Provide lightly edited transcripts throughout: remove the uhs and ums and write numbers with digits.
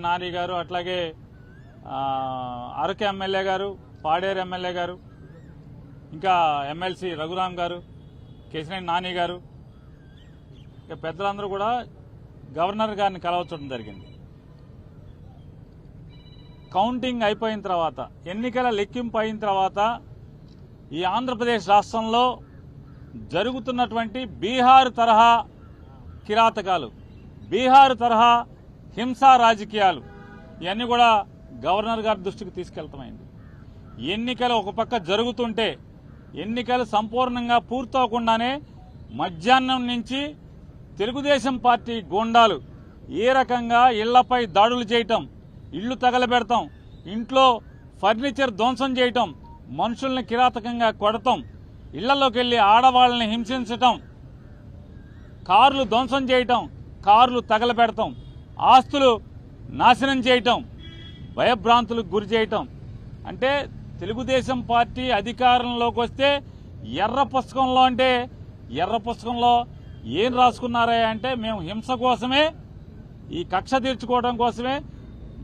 నాని గారు, అట్లాగే అరకు ఎమ్మెల్యే గారు, పాడేరు ఎమ్మెల్యే గారు, ఇంకా ఎమ్మెల్సీ రఘురాం గారు, కేశినేని నాని గారు, ఇక పెద్దలందరూ కూడా గవర్నర్ గారిని కలవచ్చడం జరిగింది. కౌంటింగ్ అయిపోయిన తర్వాత, ఎన్నికల లెక్కింపు అయిన తర్వాత ఈ ఆంధ్రప్రదేశ్ రాష్ట్రంలో జరుగుతున్నటువంటి బీహార్ తరహా కిరాతకాలు, బీహార్ తరహా హింసా రాజకీయాలు ఇవన్నీ కూడా గవర్నర్ గారి దృష్టికి తీసుకెళ్తామైంది. ఎన్నికలు ఒక పక్క జరుగుతుంటే, ఎన్నికలు సంపూర్ణంగా పూర్తవకుండానే మధ్యాహ్నం నుంచి తెలుగుదేశం పార్టీ గూండాలు ఏ రకంగా ఇళ్లపై దాడులు చేయటం, ఇళ్లు తగలబెడతాం, ఇంట్లో ఫర్నిచర్ ధ్వంసం చేయటం, మనుషుల్ని కిరాతకంగా కొడతాం, ఇళ్లలోకి వెళ్లి ఆడవాళ్ళని హింసించటం, కార్లు ధ్వంసం చేయటం, కార్లు తగలబెడతాం, ఆస్తులు నాశనం చేయటం, భయభ్రాంతులకు గురి చేయటం. అంటే తెలుగుదేశం పార్టీ అధికారంలోకి వస్తే ఎర్ర పుస్తకంలో, అంటే ఎర్ర పుస్తకంలో ఏం రాసుకున్నారా అంటే, మేము హింస కోసమే, ఈ కక్ష తీర్చుకోవడం కోసమే,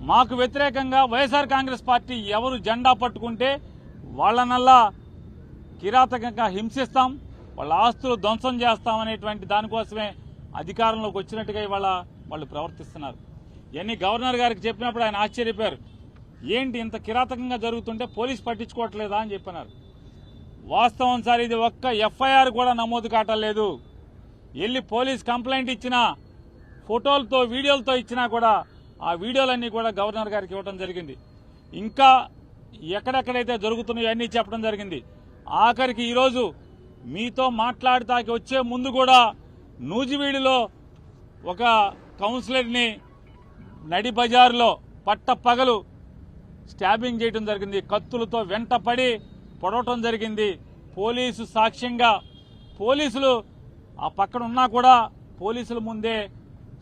మాకు వ్యతిరేకంగా వైఎస్ఆర్ కాంగ్రెస్ పార్టీ ఎవరు జెండా పట్టుకుంటే వాళ్ళనల్లా కిరాతకంగా హింసిస్తాం, వాళ్ళ ఆస్తులు ధ్వంసం చేస్తామనేటువంటి దానికోసమే అధికారంలోకి వచ్చినట్టుగా ఇవాళ వాళ్ళు ప్రవర్తిస్తున్నారు. ఇవన్నీ గవర్నర్ గారికి చెప్పినప్పుడు ఆయన ఆశ్చర్యపోయారు. ఏంటి ఇంత కిరాతకంగా జరుగుతుంటే పోలీసు పట్టించుకోవట్లేదా అని చెప్పినారు. వాస్తవం సార్, ఇది ఒక్క ఎఫ్ఐఆర్ కూడా నమోదు కావట్లేదు. వెళ్ళి పోలీస్ కంప్లైంట్ ఇచ్చినా, ఫోటోలతో వీడియోలతో ఇచ్చినా కూడా ఆ వీడియోలన్నీ కూడా గవర్నర్ గారికి ఇవ్వడం జరిగింది. ఇంకా ఎక్కడెక్కడైతే జరుగుతున్నాయో అన్నీ చెప్పడం జరిగింది. ఆఖరికి ఈరోజు మీతో మాట్లాడటానికి వచ్చే ముందు కూడా నూజివీడులో ఒక కౌన్సిలర్ని నడి బజారులో పట్టపగలు స్టాబింగ్ చేయడం జరిగింది. కత్తులతో వెంటపడి పొడవటం జరిగింది. పోలీసు సాక్ష్యంగా, పోలీసులు ఆ పక్కన ఉన్నా కూడా పోలీసుల ముందే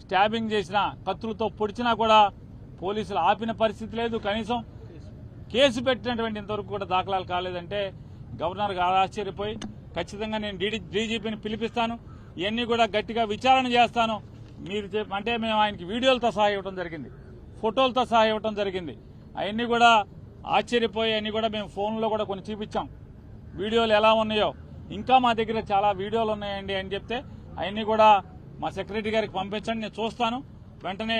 స్టాబింగ్ చేసిన, కత్తులతో పొడిచినా కూడా పోలీసులు ఆపిన పరిస్థితి లేదు. కనీసం కేసు పెట్టినటువంటి ఇంతవరకు కూడా దాఖలాలు కాలేదంటే గవర్నర్ గారు ఆశ్చర్యపోయి, ఖచ్చితంగా నేను డీజీపీని పిలిపిస్తాను, ఇవన్నీ కూడా గట్టిగా విచారణ చేస్తాను మీరు అంటే మేము ఆయనకి వీడియోలతో సహా ఇవ్వడం జరిగింది, ఫోటోలతో సహా ఇవ్వడం జరిగింది. అవన్నీ కూడా ఆశ్చర్యపోయి అన్నీ కూడా మేము ఫోన్లో కూడా కొన్ని చూపించాం, వీడియోలు ఎలా ఉన్నాయో. ఇంకా మా దగ్గర చాలా వీడియోలు ఉన్నాయండి అని చెప్తే అవన్నీ కూడా మా సెక్రటరీ గారికి పంపించండి, నేను చూస్తాను, వెంటనే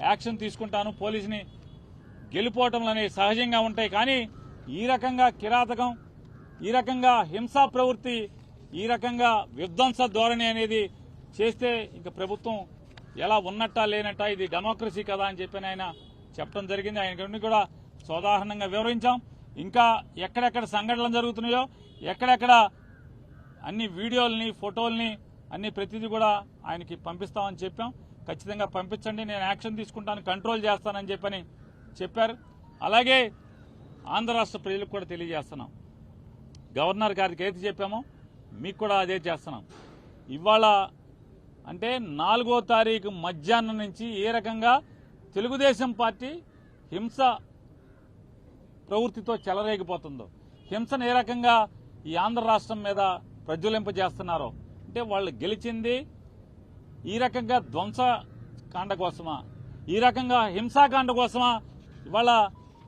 యాక్షన్ తీసుకుంటాను. పోలీసుని గెలిపోవటంలు అనేవి సహజంగా ఉంటాయి, కానీ ఈ రకంగా కిరాతకం, ఈ రకంగా హింసా ప్రవృత్తి, ఈ రకంగా విధ్వంస ధోరణి అనేది చేస్తే ఇంకా ప్రభుత్వం ఎలా ఉన్నట్టా లేనట్టా, ఇది డెమోక్రసీ కదా అని చెప్పి ఆయన చెప్పడం జరిగింది. ఆయనకి కూడా సోదాహరణంగా వివరించాం. ఇంకా ఎక్కడెక్కడ సంఘటనలు జరుగుతున్నాయో, ఎక్కడెక్కడ అన్ని వీడియోల్ని, ఫోటోల్ని అన్ని ప్రతిదీ కూడా ఆయనకి పంపిస్తామని చెప్పాం. ఖచ్చితంగా పంపించండి, నేను యాక్షన్ తీసుకుంటాను, కంట్రోల్ చేస్తానని చెప్పని చెప్పారు. అలాగే ఆంధ్ర రాష్ట్ర ప్రజలకు కూడా తెలియజేస్తున్నాం, గవర్నర్ గారికి ఏది చెప్పామో మీకు కూడా అదే చేస్తున్నాం. ఇవాళ అంటే 4వ తారీఖు మధ్యాహ్నం నుంచి ఏ రకంగా తెలుగుదేశం పార్టీ హింస ప్రవృత్తితో చెలరేగిపోతుందో, హింసను ఏ రకంగా ఈ ఆంధ్ర రాష్ట్రం మీద ప్రజ్వలింపజేస్తున్నారో, అంటే వాళ్ళు గెలిచింది ఈ రకంగా ధ్వంసకాండ కోసమా, ఈ రకంగా హింసాకాండ కోసమా ఇవాళ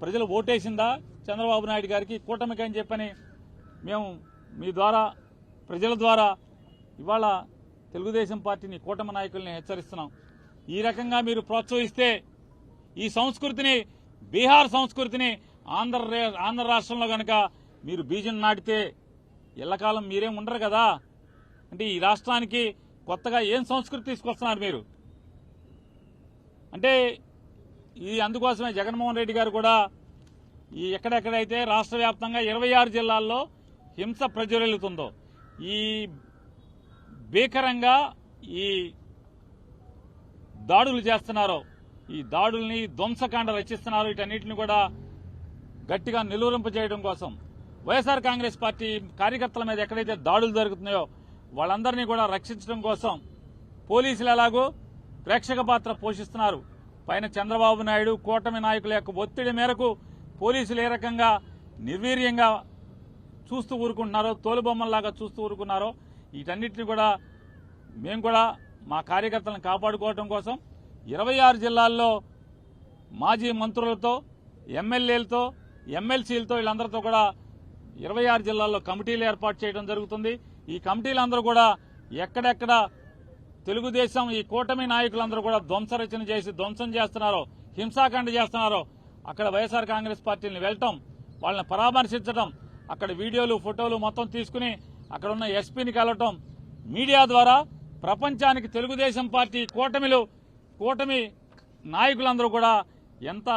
ప్రజలు ఓటేసిందా చంద్రబాబు నాయుడు గారికి, కూటమికి అని చెప్పని మేము మీ ద్వారా, ప్రజల ద్వారా ఇవాళ తెలుగుదేశం పార్టీని, కూటమి నాయకుల్ని హెచ్చరిస్తున్నాం. ఈ రకంగా మీరు ప్రోత్సహిస్తే ఈ సంస్కృతిని, బీహార్ సంస్కృతిని ఆంధ్ర రాష్ట్రంలో కనుక మీరు బీజం నాటితే ఎల్లకాలం మీరేం ఉండరు కదా. అంటే ఈ రాష్ట్రానికి కొత్తగా ఏం సంస్కృతి తీసుకొస్తున్నారు మీరు అంటే ఈ అందుకోసమే జగన్మోహన్ రెడ్డి గారు కూడా ఈ ఎక్కడెక్కడైతే రాష్ట్ర వ్యాప్తంగా 26 జిల్లాల్లో హింస ప్రజ్వలిల్లుతుందో, ఈ భీకరంగా ఈ దాడులు చేస్తున్నారో, ఈ దాడుల్ని ధ్వంసకాండ రచిస్తున్నారు, వీటన్నిటిని కూడా గట్టిగా నిలువరింపజేయడం కోసం, వైఎస్ఆర్ కాంగ్రెస్ పార్టీ కార్యకర్తల మీద ఎక్కడైతే దాడులు జరుగుతున్నాయో వాళ్ళందరినీ కూడా రక్షించడం కోసం పోలీసులు ఎలాగో ప్రేక్షక పాత్ర పోషిస్తున్నారు. పైన చంద్రబాబు నాయుడు, కూటమి నాయకుల యొక్క ఒత్తిడి మేరకు పోలీసులు ఏ రకంగా నిర్వీర్యంగా చూస్తూ ఊరుకుంటున్నారో, తోలుబొమ్మల్లాగా చూస్తూ ఊరుకున్నారో, వీటన్నిటిని కూడా మేము కూడా మా కార్యకర్తలను కాపాడుకోవడం కోసం 26 జిల్లాల్లో మాజీ మంత్రులతో, ఎమ్మెల్యేలతో, ఎమ్మెల్సీలతో వీళ్ళందరితో కూడా 26 జిల్లాల్లో కమిటీలు ఏర్పాటు చేయడం జరుగుతుంది. ఈ కమిటీలందరూ కూడా ఎక్కడెక్కడ తెలుగుదేశం ఈ కూటమి నాయకులందరూ కూడా ధ్వంసరచన చేసి ధ్వంసం చేస్తున్నారో, హింసాకాండ చేస్తున్నారో అక్కడ వైఎస్ఆర్ కాంగ్రెస్ పార్టీని వెళ్ళటం, వాళ్ళని పరామర్శించడం, అక్కడ వీడియోలు ఫోటోలు మొత్తం తీసుకుని అక్కడ ఉన్న ఎస్పీని కలవటం, మీడియా ద్వారా ప్రపంచానికి తెలుగుదేశం పార్టీ కూటమి నాయకులందరూ కూడా ఎంత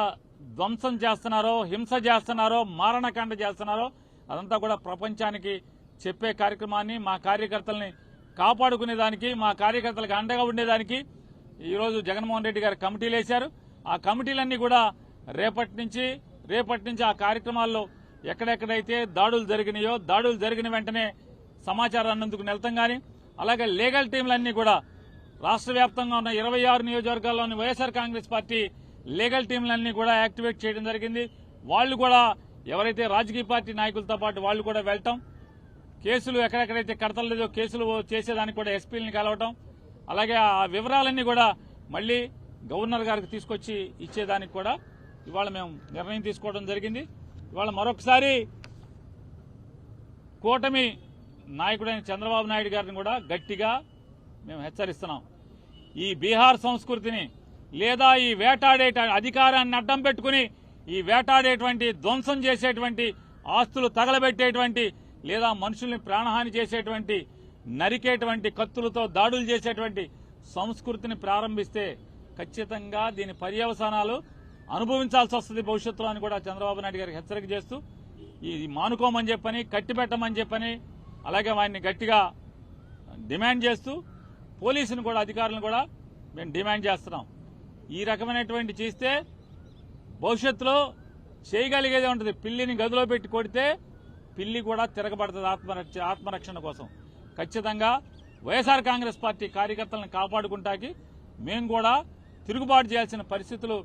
ధ్వంసం చేస్తున్నారో, హింస చేస్తున్నారో, మారణకాండ చేస్తున్నారో అదంతా కూడా ప్రపంచానికి చెప్పే కార్యక్రమాన్ని, మా కార్యకర్తల్ని కాపాడుకునేదానికి, మా కార్యకర్తలకు అండగా ఉండేదానికి ఈరోజు జగన్మోహన్ రెడ్డి గారు కమిటీలు వేశారు. ఆ కమిటీలన్నీ కూడా రేపటి నుంచి ఆ కార్యక్రమాల్లో ఎక్కడెక్కడైతే దాడులు జరిగినాయో, దాడులు జరిగిన వెంటనే సమాచారాన్ని అందుకు వెళ్తాం. కానీ అలాగే లీగల్ టీంలన్నీ కూడా రాష్ట్ర వ్యాప్తంగా ఉన్న 26 నియోజకవర్గాల్లోని వైఎస్ఆర్ కాంగ్రెస్ పార్టీ లీగల్ టీంలన్నీ కూడా యాక్టివేట్ చేయడం జరిగింది. వాళ్ళు కూడా ఎవరైతే రాజకీయ పార్టీ నాయకులతో పాటు వాళ్ళు కూడా వెళ్తాం, కేసులు ఎక్కడెక్కడైతే కడతలేదో కేసులు చేసేదానికి కూడా ఎస్పీలని కలవటం, అలాగే ఆ వివరాలన్నీ కూడా మళ్లీ గవర్నర్ గారికి తీసుకొచ్చి ఇచ్చేదానికి కూడా ఇవాళ మేము నిర్ణయం తీసుకోవడం జరిగింది. ఇవాళ మరొకసారి కూటమి నాయకుడైన చంద్రబాబు నాయుడు గారిని కూడా గట్టిగా మేము హెచ్చరిస్తున్నాం. ఈ బీహార్ సంస్కృతిని లేదా ఈ వేటాడే అధికారాన్ని అడ్డం పెట్టుకుని ఈ వేటాడేటువంటి, ధ్వంసం చేసేటువంటి, ఆస్తులు తగలబెట్టేటువంటి లేదా మనుషుల్ని ప్రాణహాని చేసేటువంటి, నరికేటువంటి, కత్తులతో దాడులు చేసేటువంటి సంస్కృతిని ప్రారంభిస్తే ఖచ్చితంగా దీని పర్యవసానాలు అనుభవించాల్సి వస్తుంది భవిష్యత్తులో అని కూడా చంద్రబాబు నాయుడు గారికి హెచ్చరిక చేస్తూ ఇది మానుకోమని చెప్పని, కట్టిపెట్టమని చెప్పని, అలాగే వారిని గట్టిగా డిమాండ్ చేస్తూ పోలీసును కూడా, అధికారులను కూడా మేము డిమాండ్ చేస్తున్నాం. ఈ రకమైనటువంటి చేస్తే భవిష్యత్తులో చేయగలిగేదే ఉంటుంది. పిల్లిని గదిలో పెట్టి కొడితే పిల్లి కూడా తిరగబడుతుంది ఆత్మరక్షణ కోసం. ఖచ్చితంగా వైఎస్ఆర్ కాంగ్రెస్ పార్టీ కార్యకర్తలను కాపాడుకుంటాకి మేము కూడా తిరుగుబాటు చేయాల్సిన పరిస్థితులు